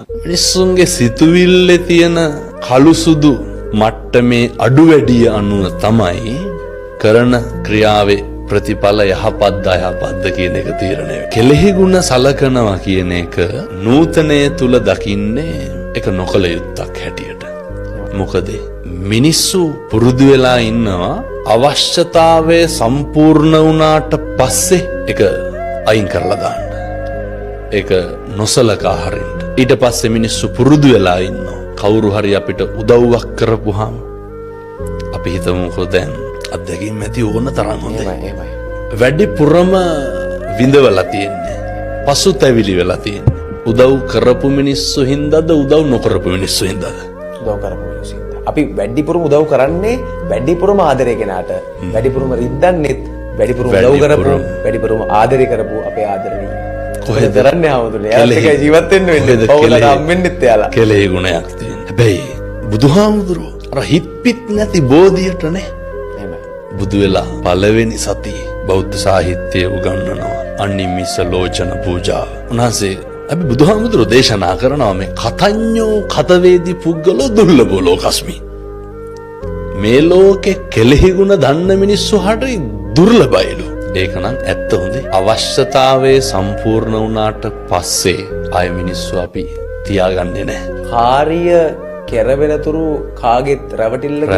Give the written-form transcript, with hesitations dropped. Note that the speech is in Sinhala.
මිනිස්සුන්ගේ සිතුවිල්ලේ තියෙන කළු සුදු මට්ටමේ අඩු වැඩිය අනුව තමයි කරන ක්‍රියාවේ ප්‍රතිඵල යහපත්ද අයහපත්ද කියන එක තීරණය වෙන්නේ. කෙලෙහි ගුණ සලකනවා කියන එක නූතනය තුල දකින්නේ එක නොකල යුත්තක් හැටියට. මොකද මිනිස්සු පුරුදු වෙලා ඉන්නවා අවශ්‍යතාවය සම්පූර්ණ වුණාට පස්සේ ඒක අයින් කරලා දාන්න. ඒක නොසලකා හරින්න. ඊට පස්සේ මිනිස්සු පුරුදු වෙලා ඉන්නවා. කවුරු හරි අපිට උදව්වක් කරපුවාම අපි හිතමුකෝ දැන් අත්දැකීම් ඇති ඕන තරම් හොඳයි. වැඩිපුරම විඳවලා තියෙන්නේ. පසුතැවිලි වෙලා තියෙන්නේ. උදව් කරපු මිනිස්සු හින්දාද උදව් නොකරපු මිනිස්සු හින්දාද? උදව් කරපු මිනිස්සු හින්දා. අපි වැඩිපුරම උදව් කරන්නේ වැඩිපුරම ආදරය කෙනාට. වැඩිපුරම රිද්දන්නෙත් වැඩිපුරම උදව් කරපු වැඩිපුරම ආදරය කරපු අපේ ආදරණීය. කොහෙද කරන්නේ ආවතුනේ? එයාත් එක්ක ජීවත් වෙන්න වෙන්නේ. පවුලට හම්බෙන්නෙත් එයාලා. කෙලෙහි ගුණයක් තියෙන. හැබැයි බුදුහාමුදුරුවෝ අර හිත්පිට නැති බෝධියටනේ බුදු වෙලා පළවෙනි සතියේ බෞද්ධ සාහිත්‍යය උගන්වනවා අනිමිස ලෝචන පූජාව. උන්වහන්සේ අපි බුදුහාමුදුරුවෝ දේශනා කරනවා මේ කතඤ්ඤෝ කතවේදී පුද්ගලෝ දුර්ලභෝ ලෝකස්මි. මේ ලෝකේ කෙලෙහි ගුණ දන්න මිනිස්සු හරි දුර්ලභයිලු. ඒක නම් ඇත්ත හොඳේ. අවශ්‍යතාවයේ සම්පූර්ණ වුණාට පස්සේ ආය මිනිස්සු අපි තියාගන්නේ නැහැ. කාර්ය කෙරවෙනතුරු කාගෙත් රැවටිල්ල